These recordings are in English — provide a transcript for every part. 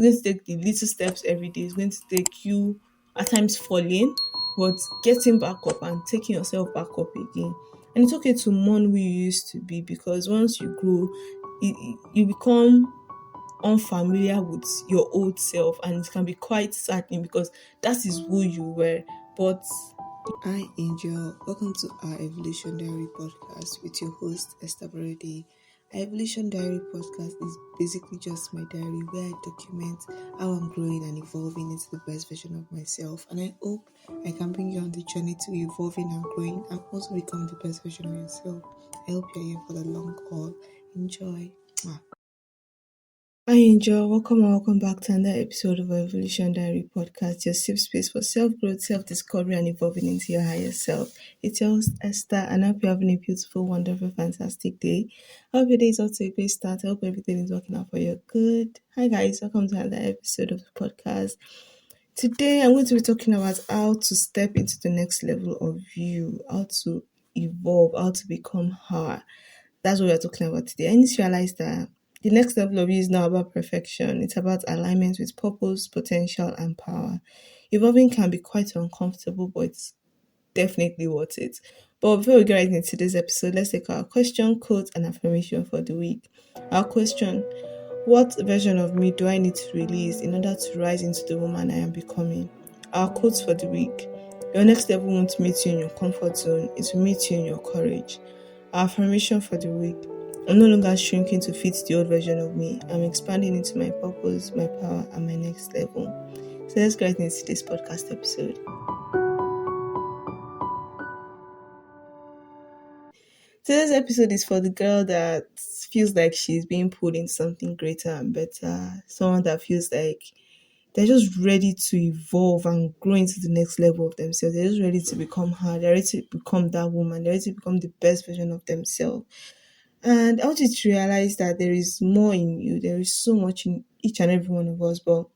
It's going to take the little steps every day. It's going to take you at times falling, but getting back up and taking yourself back up again. And it's okay to mourn who you used to be, because once you grow, you become unfamiliar with your old self, and it can be quite saddening because that is who you were. But Hi, Angel. Welcome to our Evolution Diary podcast with your host, Esther Brody. Our Evolution Diary podcast is basically just my diary where I document how I'm growing and evolving into the best version of myself. And I hope I can bring you on the journey to evolving and growing and also become the best version of yourself. I hope you're here for the long haul. Enjoy. Mwah. hi, Angel. Welcome and welcome back to another episode of our Evolution Diary podcast, your safe space for self growth, self discovery, and evolving into your higher self. It's your host, Esther, and I hope you're having a beautiful, wonderful, fantastic day. I hope your day is off to a great start. I hope everything is working out for your good. Hi, guys. Welcome to another episode of the podcast. Today, I'm going to be talking about how to step into the next level of you, how to evolve, how to become her. That's what we're talking about today. I need to realize that the next level of you is not about perfection. It's about alignment with purpose, potential, and power. Evolving can be quite uncomfortable, but it's definitely worth it. But before we get right into this episode, let's take our question, quote, and affirmation for the week. Our question: what version of me do I need to release in order to rise into the woman I am becoming? Our quotes for the week: your next level won't meet you in your comfort zone, it will meet you in your courage. Our affirmation for the week: I'm no longer shrinking to fit the old version of me. I'm expanding into my purpose, my power, and my next level. So let's get right into this podcast episode. Today's episode is for the girl that feels like she's being pulled into something greater and better. Someone that feels like they're just ready to evolve and grow into the next level of themselves. They're just ready to become her. They're ready to become that woman. They're ready to become the best version of themselves. And I want you to realize that there is more in you. There is so much in each and every one of us. But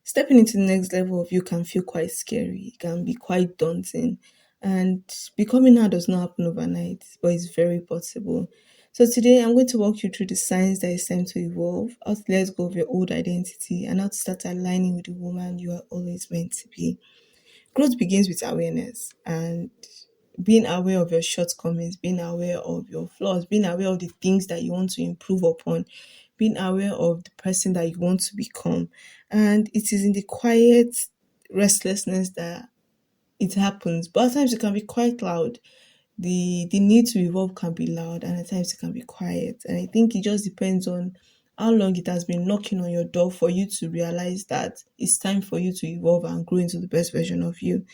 stepping into the next level of you can feel quite scary. It can be quite daunting. And becoming her does not happen overnight, but it's very possible. So today I'm going to walk you through the signs that it's time to evolve, how to let go of your old identity, and how to start aligning with the woman you are always meant to be. Growth begins with awareness, and being aware of your shortcomings, being aware of your flaws, being aware of the things that you want to improve upon, being aware of the person that you want to become. And it is in the quiet restlessness that it happens. But at times it can be quite loud. The need to evolve can be loud, and at times it can be quiet. And I think it just depends on how long it has been knocking on your door for you to realize that it's time for you to evolve and grow into the best version of you.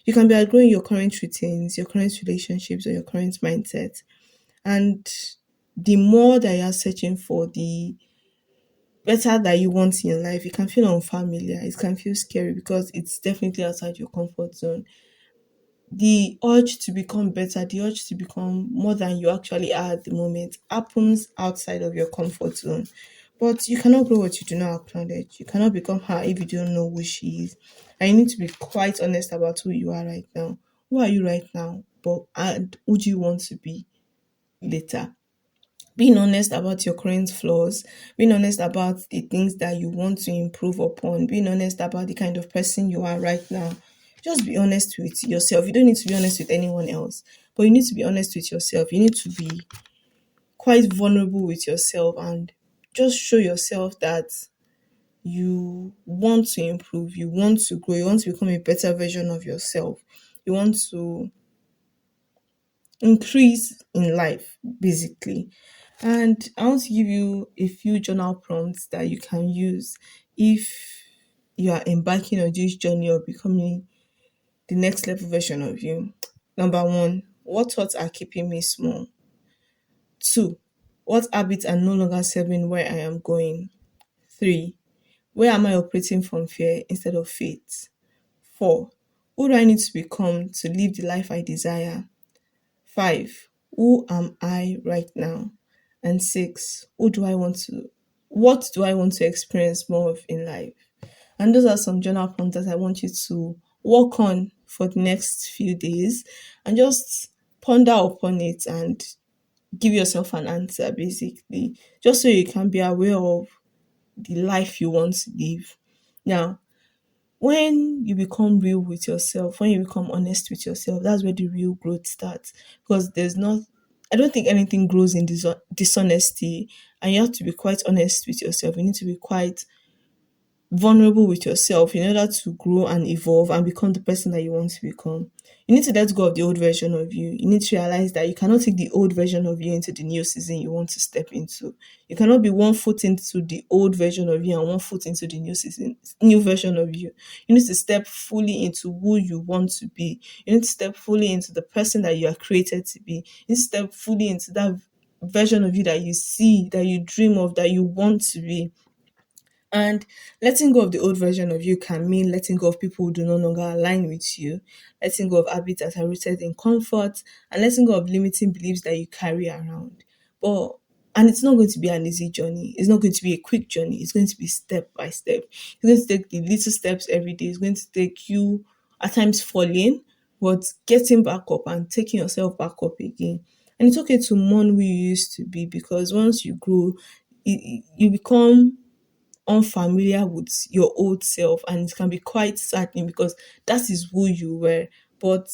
You can be outgrowing your current routines, your current relationships, or your current mindset. And the more that you are searching for, the better that you want in your life, it can feel unfamiliar. It can feel scary because it's definitely outside your comfort zone. The urge to become better, the urge to become more than you actually are at the moment happens outside of your comfort zone. But you cannot grow what you do not acknowledge. You cannot become her if you don't know who she is. And you need to be quite honest about who you are right now. Who are you right now? But and who do you want to be later? Being honest about your current flaws, being honest about the things that you want to improve upon, being honest about the kind of person you are right now. Just be honest with yourself. You don't need to be honest with anyone else, but you need to be honest with yourself. You need to be quite vulnerable with yourself and just show yourself that you want to improve, you want to grow, you want to become a better version of yourself. You want to increase in life, basically. And I want to give you a few journal prompts that you can use if you are embarking on this journey of becoming the next level version of you. Number one, what thoughts are keeping me small? Two, what habits are no longer serving where I am going? Three, where am I operating from fear instead of faith? Four, who do I need to become to live the life I desire? Five, who am I right now? And six, what do I want to experience more of in life? And those are some journal prompts that I want you to work on for the next few days and just ponder upon it and give yourself an answer, basically, just so you can be aware of the life you want to live. Now, when you become real with yourself, when you become honest with yourself, that's where the real growth starts. Because I don't think anything grows in dishonesty, and you have to be quite honest with yourself. You need to be quite vulnerable with yourself in order to grow and evolve and become the person that you want to become. You need to let go of the old version of you. You need to realize that you cannot take the old version of you into the new season you want to step into. You cannot be one foot into the old version of you and one foot into the new season, new version of you. You need to step fully into who you want to be. You need to step fully into the person that you are created to be. You need to step fully into that version of you that you see, that you dream of, that you want to be. And letting go of the old version of you can mean letting go of people who do no longer align with you, letting go of habits that are rooted in comfort, and letting go of limiting beliefs that you carry around. But and it's not going to be an easy journey. It's not going to be a quick journey. It's going to be step by step. It's going to take the little steps every day. It's going to take you at times falling, but getting back up and taking yourself back up again. And it's okay to mourn who you used to be, because once you grow, you become unfamiliar with your old self, and it can be quite saddening because that is who you were. But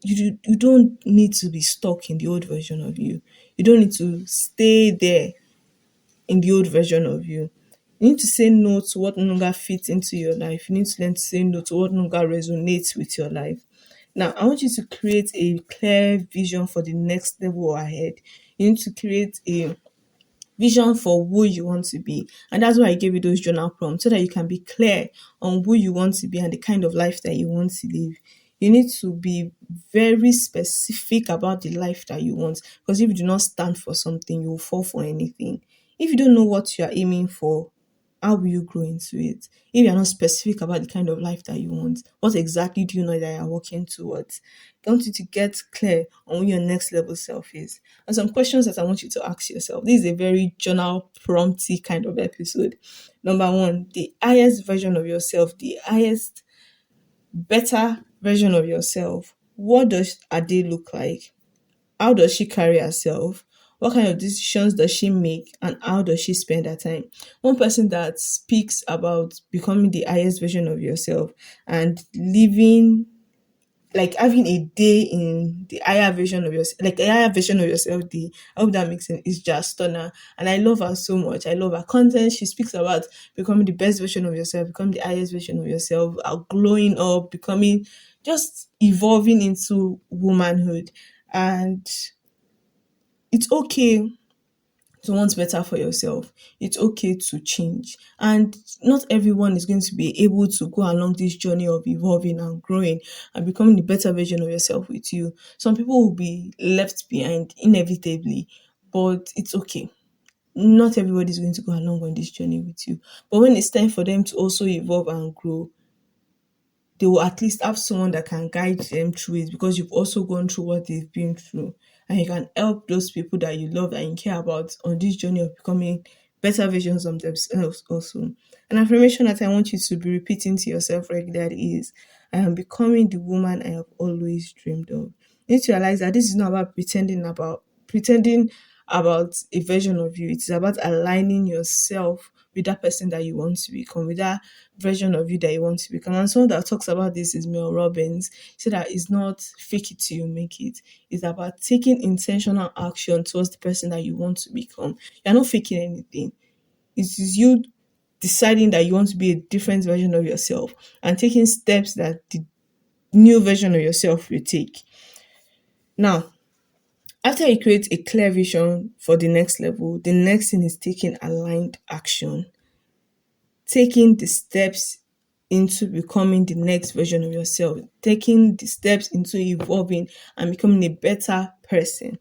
you don't need to be stuck in the old version of you. You don't need to stay there in the old version of you. You need to say no to what no longer fits into your life. You need to learn to say no to what no longer resonates with your life. Now, I want you to create a clear vision for the next level ahead. You need to create a vision for who you want to be. And that's why I gave you those journal prompts, so that you can be clear on who you want to be and the kind of life that you want to live. You need to be very specific about the life that you want, because if you do not stand for something, you will fall for anything. If you don't know what you are aiming for, how will you grow into it? If you're not specific about the kind of life that you want, what exactly do you know that you're working towards? I want you to get clear on who your next level self is. And some questions that I want you to ask yourself. This is a very journal prompty kind of episode. Number one, the highest version of yourself, the highest, better version of yourself. What does a day look like? How does she carry herself? What kind of decisions does she make, and how does she spend her time? One person that speaks about becoming the highest version of yourself and living, like having a day in the higher version of yourself, like a higher version of yourself day. I hope that makes sense. It's just stunner. And I love her so much. I love her content. She speaks about becoming the best version of yourself, becoming the highest version of yourself, glowing up, becoming, just evolving into womanhood. And it's okay to want better for yourself. It's okay to change. And not everyone is going to be able to go along this journey of evolving and growing and becoming the better version of yourself with you. Some people will be left behind inevitably, but it's okay. Not everybody is going to go along on this journey with you. But when it's time for them to also evolve and grow, they will at least have someone that can guide them through it, because you've also gone through what they've been through, and you can help those people that you love and you care about on this journey of becoming better versions of themselves also. An affirmation that I want you to be repeating to yourself regularly is, I am becoming the woman I have always dreamed of. You need to realize that this is not about pretending about a version of you. It's about aligning yourself with that person that you want to become, with that version of you that you want to become. And someone that talks about this is Mel Robbins. He said that it's not fake it till you make it. It's about taking intentional action towards the person that you want to become. You're not faking anything. It is you deciding that you want to be a different version of yourself and taking steps that the new version of yourself will take. Now, after you create a clear vision for the next level, the next thing is taking aligned action, taking the steps into becoming the next version of yourself, taking the steps into evolving and becoming a better person.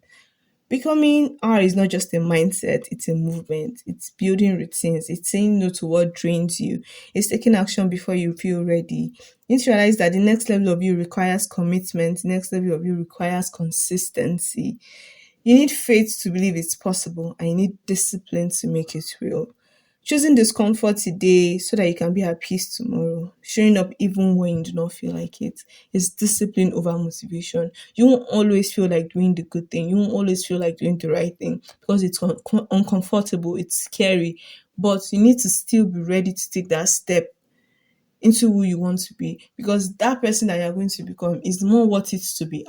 Becoming R is not just a mindset, it's a movement. It's building routines. It's saying no to what drains you. It's taking action before you feel ready. You need to realize that the next level of you requires commitment. The next level of you requires consistency. You need faith to believe it's possible, and you need discipline to make it real. Choosing discomfort today so that you can be at peace tomorrow. Showing up even when you do not feel like it is discipline over motivation. You won't always feel like doing the good thing. You won't always feel like doing the right thing because it's uncomfortable, it's scary. but you need to still be ready to take that step into who you want to be, because that person that you're going to become is more worth it to be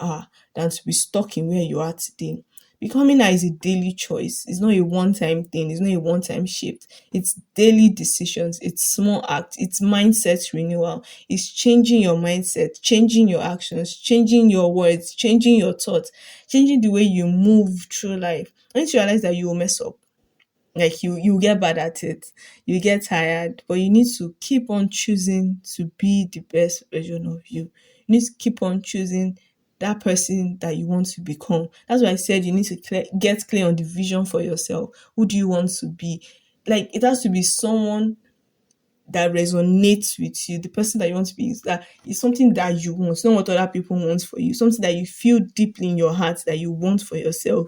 than to be stuck in where you are today. Becoming her is a daily choice. It's not a one-time thing. It's not a one-time shift. It's daily decisions. It's small acts. It's mindset renewal. It's changing your mindset, changing your actions, changing your words, changing your thoughts, changing the way you move through life. Once you realize that you will mess up, like you get bad at it, you get tired, but you need to keep on choosing to be the best version of you. You need to keep on choosing that person that you want to become. That's why I said you need to get clear on the vision for yourself. Who do you want to be? Like, it has to be someone that resonates with you. The person that you want to be is something that you want, not what other people want for you. Something that you feel deeply in your heart that you want for yourself.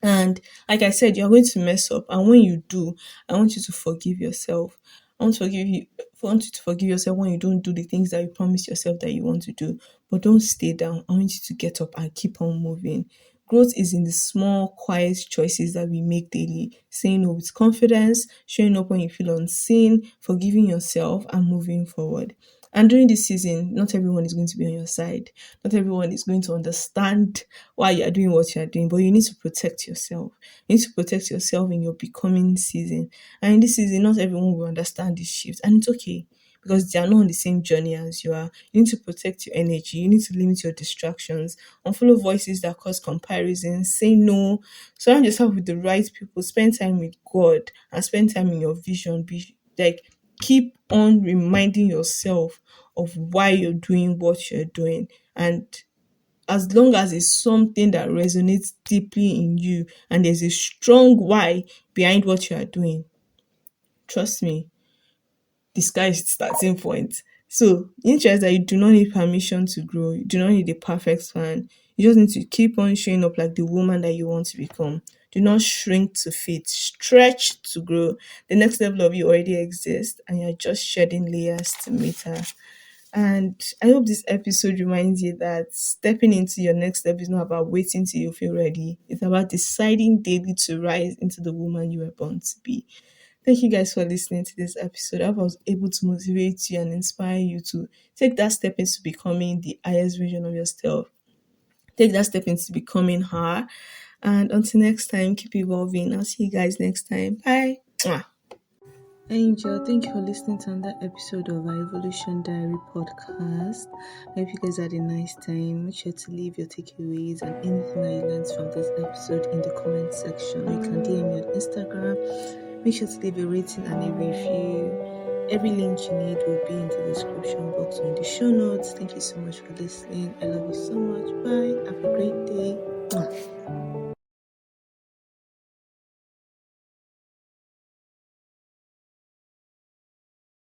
And like I said, you're going to mess up. And when you do, I want you to forgive yourself. I want you to forgive yourself when you don't do the things that you promise yourself that you want to do. But don't stay down. I want you to get up and keep on moving. Growth is in the small, quiet choices that we make daily. Saying no with confidence, showing up when you feel unseen, forgiving yourself, and moving forward. And during this season, not everyone is going to be on your side. Not everyone is going to understand why you are doing what you are doing, but you need to protect yourself. You need to protect yourself in your becoming season. And in this season, not everyone will understand this shift, and it's okay because they are not on the same journey as you are. You need to protect your energy. You need to limit your distractions, unfollow voices that cause comparison, say no, surround yourself with the right people, spend time with God, and spend time in your vision. Be like, keep on reminding yourself of why you're doing what you're doing. And as long as it's something that resonates deeply in you and there's a strong why behind what you are doing, trust me, the sky is the starting point. So, interest that you do not need permission to grow, you do not need a perfect plan. You just need to keep on showing up like the woman that you want to become. Do not shrink to fit, stretch to grow. The next level of you already exists, and you're just shedding layers to meet her. And I hope this episode reminds you that stepping into your next step is not about waiting till you feel ready. It's about deciding daily to rise into the woman you were born to be. Thank you guys for listening to this episode. I hope I was able to motivate you and inspire you to take that step into becoming the highest version of yourself. Take that step into becoming her. And until next time, keep evolving. I'll see you guys next time. Bye. Mwah. Angel, thank you for listening to another episode of our Evolution Diary podcast. I hope you guys had a nice time. Make sure to leave your takeaways and anything that you learned from this episode in the comment section. Or you can DM me on Instagram. Make sure to leave a rating and a review. Every link you need will be in the description box or in the show notes. Thank you so much for listening. I love you so much. Bye. Have a great day.